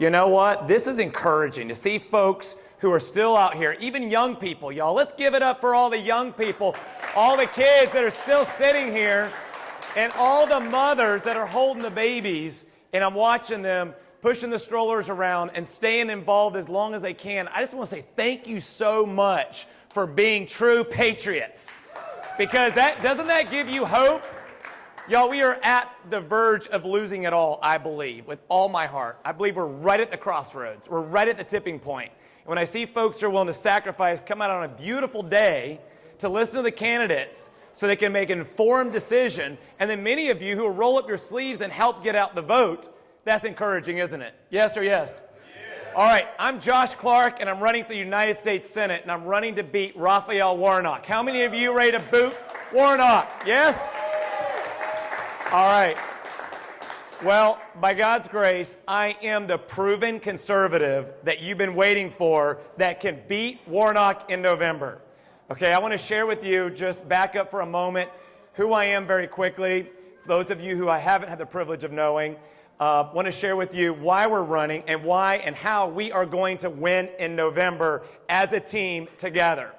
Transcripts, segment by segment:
You know what? This is encouraging to see folks who are still out here, even young people, y'all. Let's give it up for all the young people, all the kids that are still sitting here, and all the mothers that are holding the babies, and I'm watching them pushing the strollers around and staying involved as long as they can. I just want to say thank you so much for being true patriots, because doesn't that give you hope? Y'all, we are at the verge of losing it all, I believe, with all my heart. I believe we're right at the crossroads. We're right at the tipping point. And when I see folks who are willing to sacrifice, come out on a beautiful day to listen to the candidates so they can make an informed decision, and then many of you who will roll up your sleeves and help get out the vote, that's encouraging, isn't it? Yes or yes? Yeah. All right, I'm Josh Clark, and I'm running for the United States Senate, and I'm running to beat Raphael Warnock. How many of you ready to boot Warnock? Yes? All right. Well, by God's grace, I am the proven conservative that you've been waiting for that can beat Warnock in November. Okay, I want to share with you, just back up for a moment, who I am very quickly. For those of you who I haven't had the privilege of knowing, want to share with you why we're running and why and how we are going to win in November as a team together.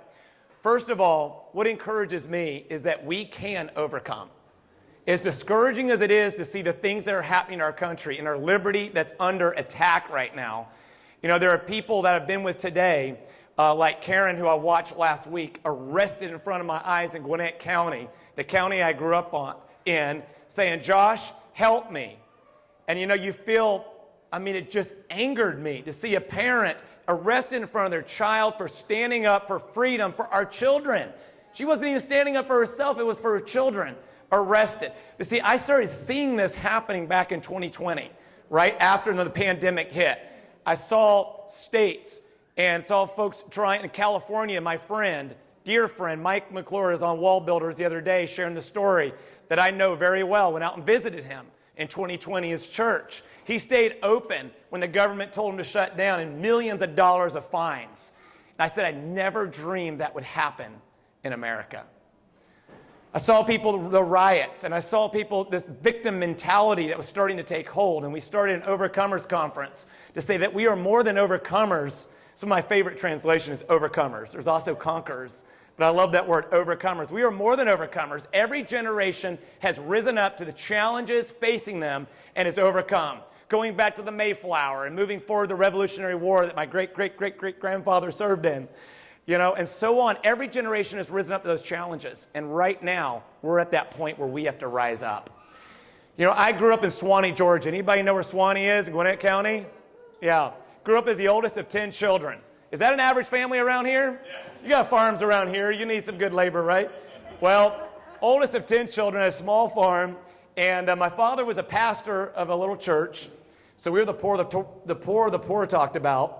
First of all, what encourages me is that we can overcome. As discouraging as it is to see the things that are happening in our country and our liberty that's under attack right now, you know, there are people that I've been with today, like Karen, who I watched last week, arrested in front of my eyes in Gwinnett County, the county I grew up in, saying, "Josh, help me." And you know, you feel, I mean, it just angered me to see a parent arrested in front of their child for standing up for freedom for our children. She wasn't even standing up for herself, it was for her children. Arrested. But see, I started seeing this happening back in 2020, right after the pandemic hit. I saw states and saw folks trying in California. My friend, dear friend, Mike McClure is on Wall Builders the other day sharing the story that I know very well. Went out and visited him in 2020, his church. He stayed open when the government told him to shut down, and millions of dollars of fines. And I said, I never dreamed that would happen in America. I saw people, the riots, and I saw people, this victim mentality that was starting to take hold. And we started an Overcomers Conference to say that we are more than overcomers. Some of my favorite translation is overcomers. There's also conquerors, but I love that word, overcomers. We are more than overcomers. Every generation has risen up to the challenges facing them and has overcome. Going back to the Mayflower and moving forward the Revolutionary War that my great-great-great-great-grandfather served in. You know, and so on. Every generation has risen up to those challenges. And right now, we're at that point where we have to rise up. You know, I grew up in Suwanee, Georgia. Anybody know where Suwanee is in Gwinnett County? Yeah. Grew up as the oldest of 10 children. Is that an average family around here? Yeah. You got farms around here. You need some good labor, right? Well, oldest of 10 children, a small farm. And my father was a pastor of a little church. So we were the poor talked about.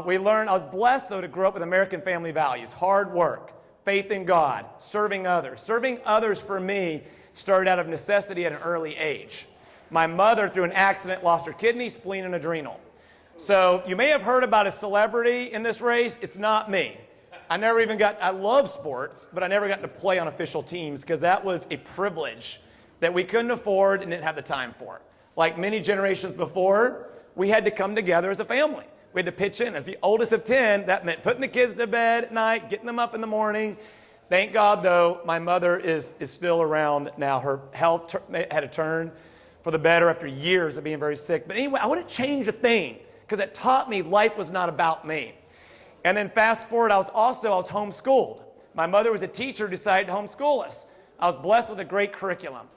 We learned, I was blessed, though, to grow up with American family values, hard work, faith in God, serving others. Serving others, for me, started out of necessity at an early age. My mother, through an accident, lost her kidney, spleen, and adrenal. So you may have heard about a celebrity in this race. It's not me. I love sports, but I never got to play on official teams because that was a privilege that we couldn't afford and didn't have the time for. Like many generations before, we had to come together as a family. We had to pitch in. As the oldest of 10, that meant putting the kids to bed at night, getting them up in the morning. Thank God, though, my mother is still around now. Her health had a turn for the better after years of being very sick. But anyway, I wouldn't change a thing because it taught me life was not about me. And then fast forward, I was homeschooled. My mother was a teacher, decided to homeschool us. I was blessed with a great curriculum.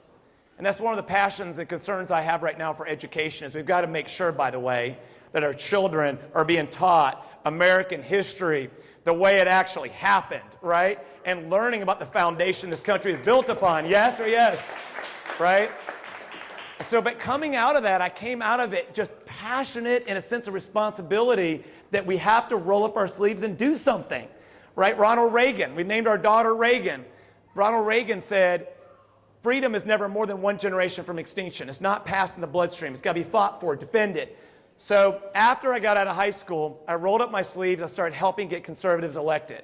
And that's one of the passions and concerns I have right now for education is we've got to make sure, by the way, that our children are being taught American history the way it actually happened, right? And learning about the foundation this country is built upon. Yes or yes, right? So, but coming out of that, I came out of it just passionate and a sense of responsibility that we have to roll up our sleeves and do something, right? Ronald Reagan, we named our daughter Reagan. Ronald Reagan said, freedom is never more than one generation from extinction. It's not passed in the bloodstream. It's got to be fought for, defended. So after I got out of high school, I rolled up my sleeves. I started helping get conservatives elected.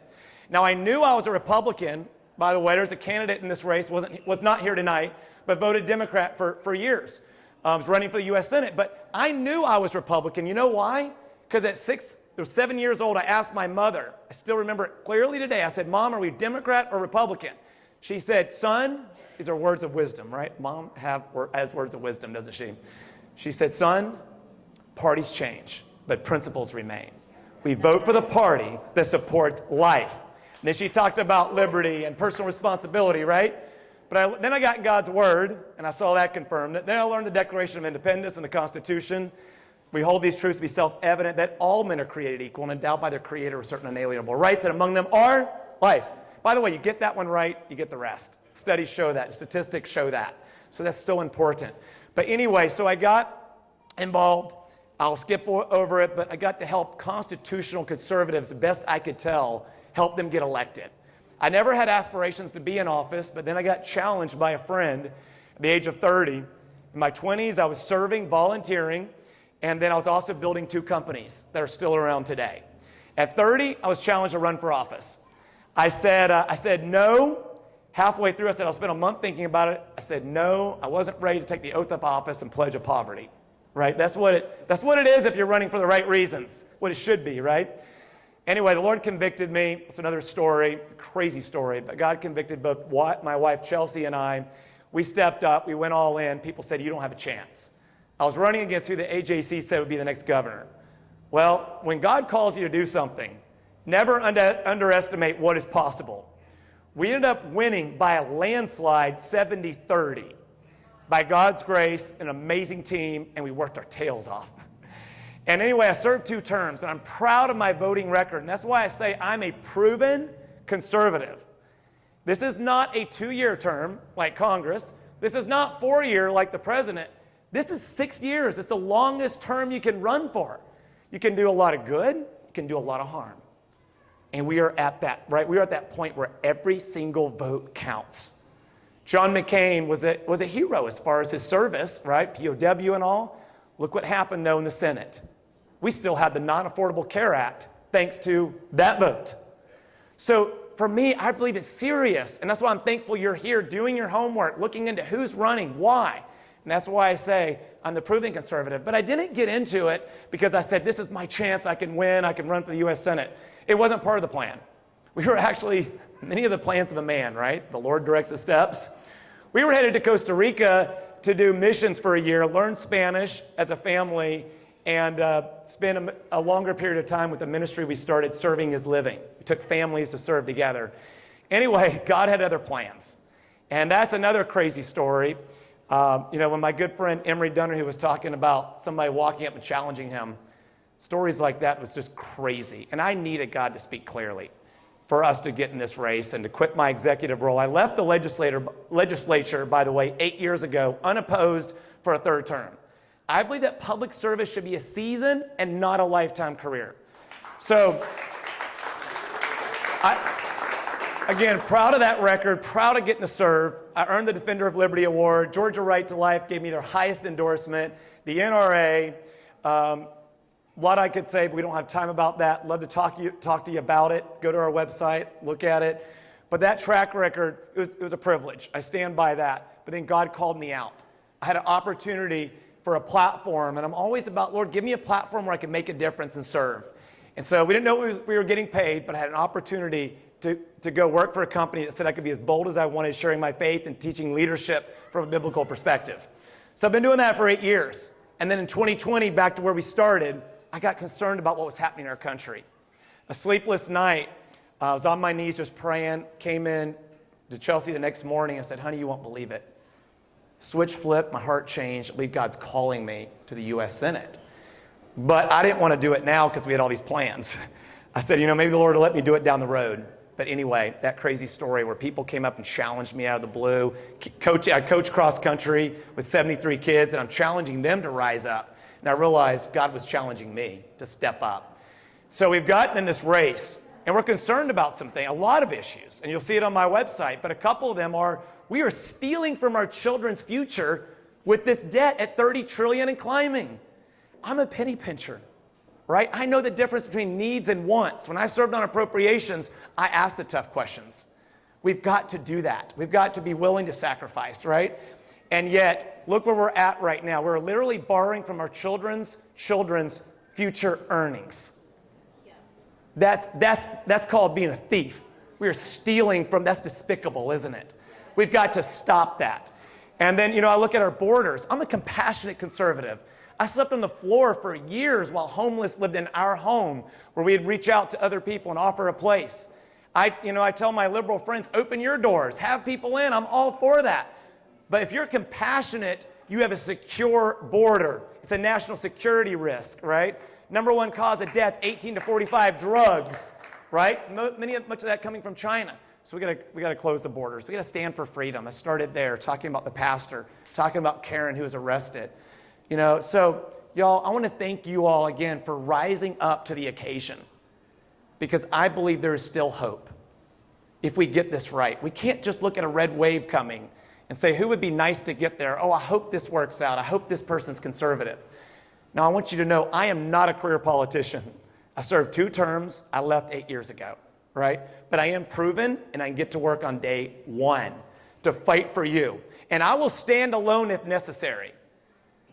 Now, I knew I was a Republican. By the way, there's a candidate in this race, was not here tonight, but voted Democrat for years. was running for the U.S. Senate. But I knew I was Republican. You know why? Because at 6 or 7 years old, I asked my mother, I still remember it clearly today, I said, Mom, are we Democrat or Republican? She said, son, these are words of wisdom, right? Mom has words of wisdom, doesn't she? She said, son, parties change, but principles remain. We vote for the party that supports life. And then she talked about liberty and personal responsibility, right? But then I got God's word, and I saw that confirmed. Then I learned the Declaration of Independence and the Constitution. We hold these truths to be self-evident that all men are created equal and endowed by their Creator with certain unalienable rights, and among them are life. By the way, you get that one right, you get the rest. Studies show that. Statistics show that. So that's so important. But anyway, so I got involved. I'll skip over it, but I got to help constitutional conservatives, the best I could tell, help them get elected. I never had aspirations to be in office, but then I got challenged by a friend at the age of 30. In my 20s, I was serving, volunteering, and then I was also building 2 companies that are still around today. At 30, I was challenged to run for office. I said no. Halfway through, I said, I'll spend a month thinking about it. I said no. I wasn't ready to take the oath of office and pledge of poverty, right? That's what it is if you're running for the right reasons, what it should be, right? Anyway, the Lord convicted me. It's another story, crazy story, but God convicted both my wife, Chelsey, and I. We stepped up. We went all in. People said, you don't have a chance. I was running against who the AJC said would be the next governor. Well, when God calls you to do something, never underestimate what is possible. We ended up winning by a landslide 70-30. By God's grace, an amazing team, and we worked our tails off. And anyway, I served 2 terms, and I'm proud of my voting record, and that's why I say I'm a proven conservative. This is not a 2-year term like Congress. This is not 4-year like the president. This is 6 years. It's the longest term you can run for. You can do a lot of good. You can do a lot of harm. And we are at that, right? We are at that point where every single vote counts. John McCain was a hero as far as his service, right? POW and all. Look what happened, though, in the Senate. We still had the Non-Affordable Care Act thanks to that vote. So for me, I believe it's serious. And that's why I'm thankful you're here doing your homework, looking into who's running, why. And that's why I say I'm the proven conservative. But I didn't get into it because I said, this is my chance. I can win. I can run for the U.S. Senate. It wasn't part of the plan. We were actually, many of the plans of a man, right? The Lord directs the steps. We were headed to Costa Rica to do missions for a year, learn Spanish as a family, and spend a longer period of time with the ministry we started, Serving is Living. We took families to serve together. Anyway, God had other plans. And that's another crazy story. When my good friend Emery Dunner, who was talking about somebody walking up and challenging him, stories like that was just crazy. And I needed God to speak clearly for us to get in this race and to quit my executive role. I left the legislature, by the way, 8 years ago, unopposed for a 3rd term. I believe that public service should be a season and not a lifetime career. So, again, proud of that record, proud of getting to serve. I earned the Defender of Liberty Award. Georgia Right to Life gave me their highest endorsement. The NRA, a lot I could say, but we don't have time about that. Love to talk to you about it. Go to our website, look at it. But that track record, it was a privilege. I stand by that. But then God called me out. I had an opportunity for a platform, and I'm always about, Lord, give me a platform where I can make a difference and serve. And so we didn't know we were getting paid, but I had an opportunity to go work for a company that said I could be as bold as I wanted, sharing my faith and teaching leadership from a biblical perspective. So I've been doing that for 8 years. And then in 2020, back to where we started, I got concerned about what was happening in our country. A sleepless night, I was on my knees just praying, came in to Chelsey the next morning. I said, honey, you won't believe it. Switch flipped, my heart changed. I believe God's calling me to the U.S. Senate. But I didn't want to do it now because we had all these plans. I said, maybe the Lord will let me do it down the road. But anyway, that crazy story where people came up and challenged me out of the blue. I coach cross country with 73 kids, and I'm challenging them to rise up. And I realized God was challenging me to step up. So we've gotten in this race, and we're concerned about something, a lot of issues. And you'll see it on my website, but a couple of them are, we are stealing from our children's future with this debt at $30 trillion and climbing. I'm a penny pincher, right? I know the difference between needs and wants. When I served on appropriations, I asked the tough questions. We've got to do that. We've got to be willing to sacrifice, right? And yet, look where we're at right now. We're literally borrowing from our children's future earnings. That's called being a thief. We are stealing from, that's despicable, isn't it? We've got to stop that. And then, I look at our borders. I'm a compassionate conservative. I slept on the floor for years while homeless lived in our home, where we'd reach out to other people and offer a place. I tell my liberal friends, open your doors, have people in. I'm all for that. But if you're compassionate, you have a secure border. It's a national security risk, right? Number one cause of death, 18 to 45, drugs, right? Much of that coming from China. So we got to close the borders. We got to stand for freedom. I started there talking about the pastor, talking about Karen who was arrested. So y'all, I want to thank you all again for rising up to the occasion, because I believe there is still hope if we get this right. We can't just look at a red wave coming and say, who would be nice to get there? Oh, I hope this works out. I hope this person's conservative. Now, I want you to know I am not a career politician. I served 2 terms. I left 8 years ago, right? But I am proven, and I can get to work on day 1 to fight for you. And I will stand alone if necessary.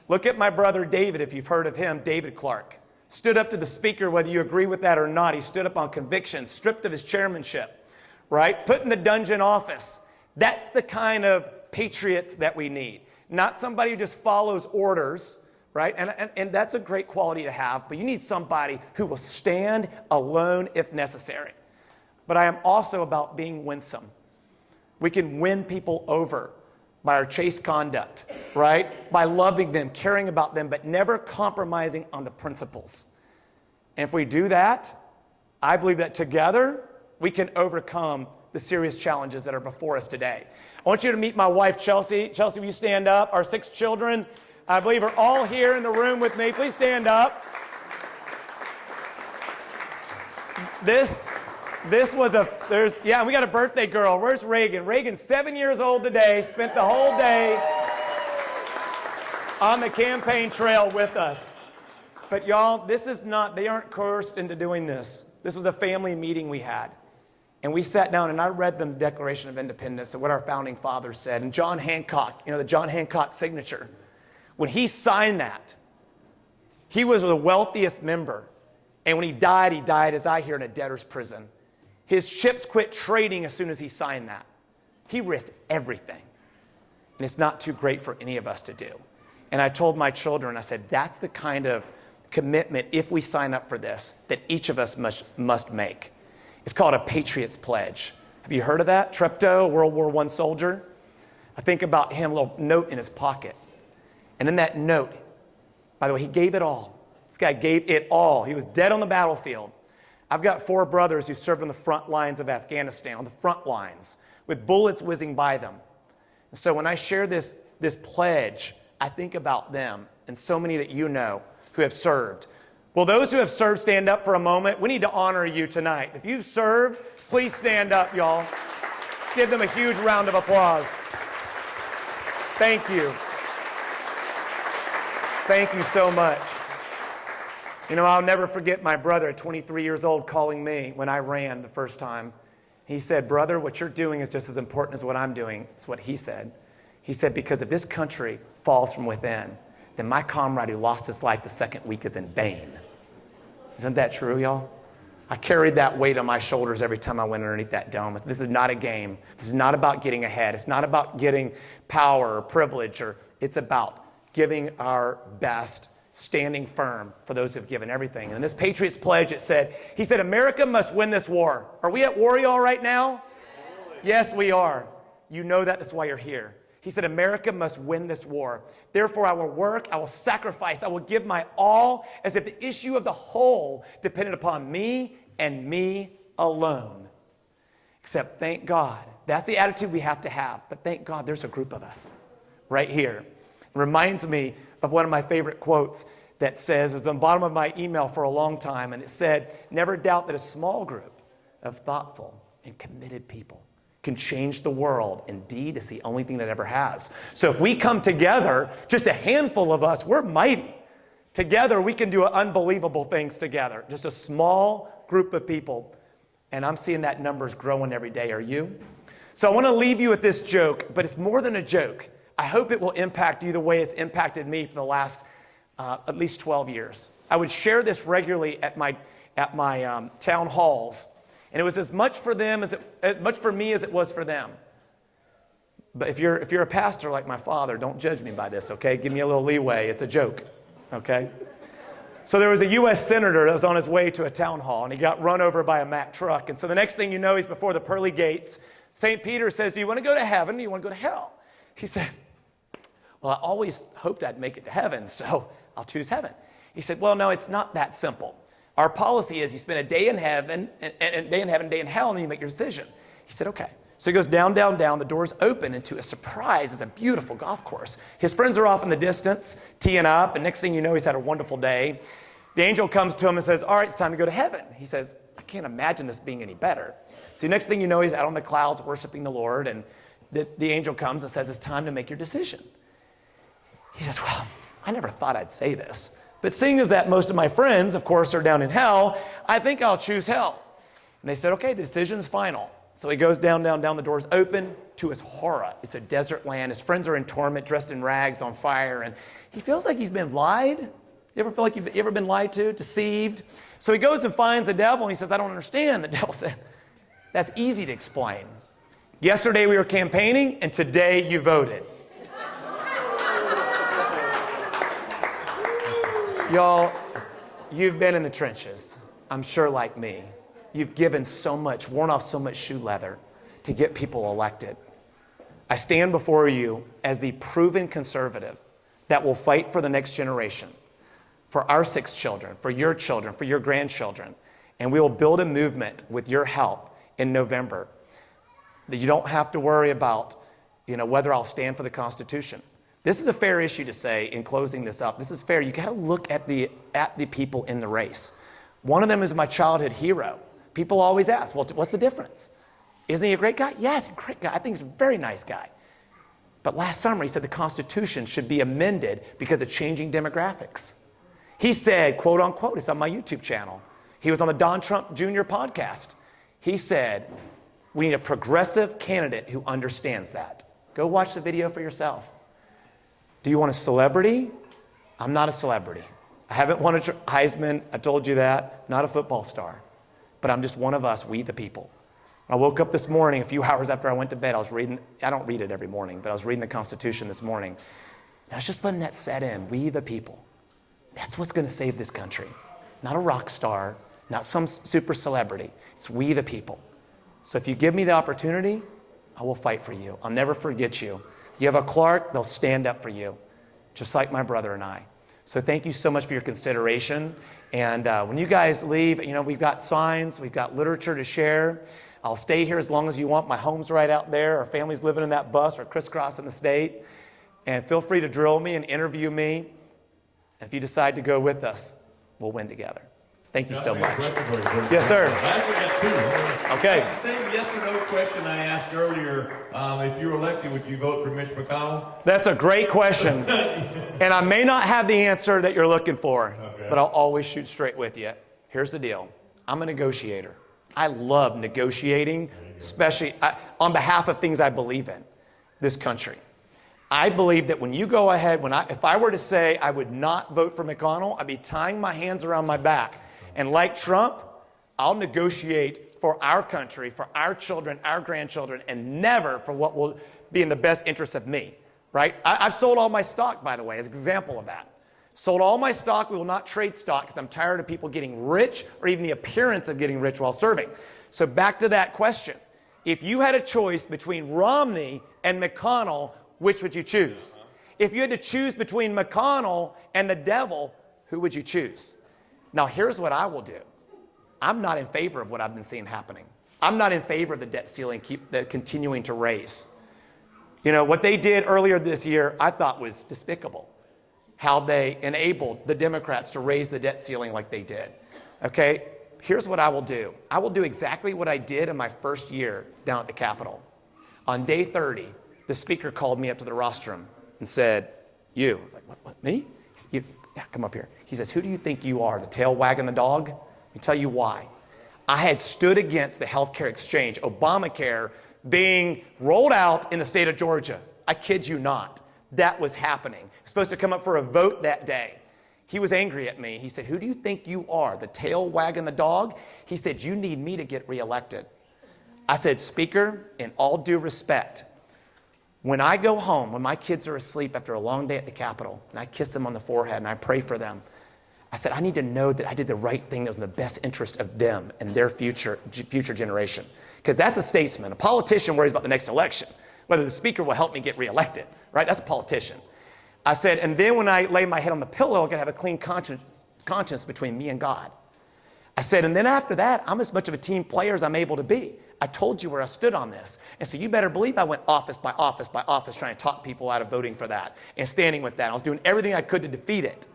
Look at my brother David, if you've heard of him, David Clark. Stood up to the speaker, whether you agree with that or not. He stood up on conviction, stripped of his chairmanship, right? Put in the dungeon office. That's the kind of patriots that we need. Not somebody who just follows orders, right? And that's a great quality to have, but you need somebody who will stand alone if necessary. But I am also about being winsome. We can win people over by our chaste conduct, right? By loving them, caring about them, but never compromising on the principles. And if we do that, I believe that together we can overcome the serious challenges that are before us today. I want you to meet my wife, Chelsey. Chelsey, will you stand up? Our 6 children, I believe, are all here in the room with me. Please stand up. This was we got a birthday girl. Where's Reagan? Reagan's 7 years old today, spent the whole day on the campaign trail with us. But y'all, they aren't coerced into doing this. This was a family meeting we had. And we sat down and I read them the Declaration of Independence and what our founding fathers said. And John Hancock, the John Hancock signature, when he signed that, he was the wealthiest member. And when he died, as I hear, in a debtor's prison. His chips quit trading as soon as he signed that. He risked everything. And it's not too great for any of us to do. And I told my children, I said, that's the kind of commitment, if we sign up for this, that each of us must make. It's called a Patriot's Pledge. Have you heard of that? Treptow, World War I soldier. I think about him, a little note in his pocket. And in that note, by the way, he gave it all. This guy gave it all. He was dead on the battlefield. I've got 4 brothers who served on the front lines of Afghanistan, on the front lines, with bullets whizzing by them. And so when I share this pledge, I think about them and so many that you know who have served. Will those who have served stand up for a moment? We need to honor you tonight. If you've served, please stand up, y'all. Let's give them a huge round of applause. Thank you. Thank you so much. I'll never forget my brother at 23 years old calling me when I ran the first time. He said, brother, what you're doing is just as important as what I'm doing. It's what he said. He said, because if this country falls from within, then my comrade who lost his life the second week is in vain. Isn't that true, y'all? I carried that weight on my shoulders every time I went underneath that dome. This is not a game. This is not about getting ahead. It's not about getting power or privilege. It's about giving our best, standing firm for those who have given everything. And in this Patriot's Pledge, he said, America must win this war. Are we at war, y'all, right now? Yes, we are. You know that. That's why you're here. He said, America must win this war. Therefore, I will work, I will sacrifice, I will give my all, as if the issue of the whole depended upon me and me alone. Except, thank God, that's the attitude we have to have. But thank God there's a group of us right here. It reminds me of one of my favorite quotes that says, it was on the bottom of my email for a long time, and it said, never doubt that a small group of thoughtful and committed people can change the world. Indeed, it's the only thing that ever has. So if we come together, just a handful of us, we're mighty. Together, we can do unbelievable things together. Just a small group of people. And I'm seeing that numbers growing every day. Are you? So I want to leave you with this joke, but it's more than a joke. I hope it will impact you the way it's impacted me for the last at least 12 years. I would share this regularly at my town halls, and it was as much for them as much for me as it was for them. But if you're a pastor like my father, don't judge me by this, okay? Give me a little leeway. It's a joke, okay? So there was a U.S. senator that was on his way to a town hall, and he got run over by a Mack truck. And so the next thing you know, he's before the pearly gates. St. Peter says, do you want to go to heaven or do you want to go to hell? He said, well, I always hoped I'd make it to heaven, so I'll choose heaven. He said, well, no, it's not that simple. Our policy is you spend a day in heaven, a day in hell, and then you make your decision. He said, okay. So he goes down, down, down. The doors open into a surprise. It's a beautiful golf course. His friends are off in the distance, teeing up, and next thing you know, he's had a wonderful day. The angel comes to him and says, all right, it's time to go to heaven. He says, I can't imagine this being any better. So next thing you know, he's out on the clouds worshiping the Lord, and the angel comes and says, it's time to make your decision. He says, well, I never thought I'd say this, but seeing as that most of my friends, of course, are down in hell, I think I'll choose hell. And they said, okay, the decision is final. So he goes down, down, down, the doors open. To his horror, it's a desert land. His friends are in torment, dressed in rags, on fire, and he feels like he's been lied. You ever feel like you've ever been lied to, deceived? So he goes and finds the devil, and he says, I don't understand. The devil said, that's easy to explain. Yesterday we were campaigning, and today you voted. Y'all, you've been in the trenches, I'm sure like me. You've given so much, worn off so much shoe leather to get people elected. I stand before you as the proven conservative that will fight for the next generation, for our 6 children, for your grandchildren, and we will build a movement with your help in November that you don't have to worry about, whether I'll stand for the Constitution. This is a fair issue to say in closing this up. This is fair. You got to look at the people in the race. One of them is my childhood hero. People always ask, well, what's the difference? Isn't he a great guy? Yes, a great guy. I think he's a very nice guy. But last summer, he said the Constitution should be amended because of changing demographics. He said, quote unquote, it's on my YouTube channel. He was on the Don Trump Jr. podcast. He said, we need a progressive candidate who understands that. Go watch the video for yourself. Do you want a celebrity? I'm not a celebrity. I haven't won a Heisman. I told you that. Not a football star. But I'm just one of us, we the people. I woke up this morning, a few hours after I went to bed. I was reading, I don't read it every morning, but I was reading the Constitution this morning. And I was just letting that set in. We the people. That's what's going to save this country. Not a rock star, not some super celebrity. It's we the people. So if you give me the opportunity, I will fight for you. I'll never forget you. You have a Clark, they'll stand up for you, just like my brother and I. So thank you so much for your consideration. And when you guys leave, we've got signs, we've got literature to share. I'll stay here as long as you want. My home's right out there. Our family's living in that bus or crisscrossing the state. And feel free to drill me and interview me. And if you decide to go with us, we'll win together. Thank you so much. Yes, sir. I actually got 2. Okay. The same yes or no question I asked earlier. If you were elected, would you vote for Mitch McConnell? That's a great question. And I may not have the answer that you're looking for, but I'll always shoot straight with you. Here's the deal. I'm a negotiator. I love negotiating, especially on behalf of things I believe in, this country. I believe that when you go ahead, if I were to say I would not vote for McConnell, I'd be tying my hands around my back. And like Trump, I'll negotiate for our country, for our children, our grandchildren, and never for what will be in the best interest of me, right? I've sold all my stock, by the way, as an example of that. Sold all my stock. We will not trade stock because I'm tired of people getting rich or even the appearance of getting rich while serving. So back to that question. If you had a choice between Romney and McConnell, which would you choose? If you had to choose between McConnell and the devil, who would you choose? Now, here's what I will do. I'm not in favor of what I've been seeing happening. I'm not in favor of the debt ceiling continuing to raise. What they did earlier this year, I thought was despicable. How they enabled the Democrats to raise the debt ceiling like they did. Okay, here's what I will do. I will do exactly what I did in my first year down at the Capitol. On day 30, the speaker called me up to the rostrum and said, you. I was like, what, me? You, yeah, come up here. He says, who do you think you are, the tail wagging the dog? Let me tell you why. I had stood against the healthcare exchange, Obamacare, being rolled out in the state of Georgia. I kid you not. that was happening. He was supposed to come up for a vote that day. He was angry at me. He said, who do you think you are, the tail wagging the dog? He said, you need me to get reelected. I said, Speaker, in all due respect, when I go home, when my kids are asleep after a long day at the Capitol, and I kiss them on the forehead and I pray for them, I said, I need to know that I did the right thing that was in the best interest of them and their future generation. Because that's a statesman. A politician worries about the next election, whether the speaker will help me get reelected, right? That's a politician. I said, and then when I lay my head on the pillow, I'm going to have a clean conscience between me and God. I said, and then after that, I'm as much of a team player as I'm able to be. I told you where I stood on this. And so you better believe I went office by office by office trying to talk people out of voting for that and standing with that. I was doing everything I could to defeat it.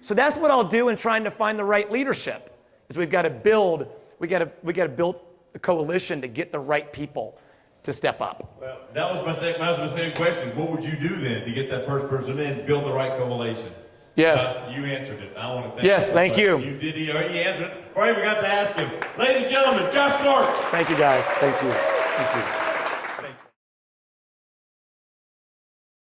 So that's what I'll do in trying to find the right leadership, is we've got to build a coalition to get the right people to step up. Well, that was my second question. What would you do then to get that first person in, build the right coalition? Yes. You answered it. I want to thank you. Yes, thank you. You did. He answered it. All right, we got to ask him. Ladies and gentlemen, Josh Clark. Thank you, guys. Thank you. Thank you.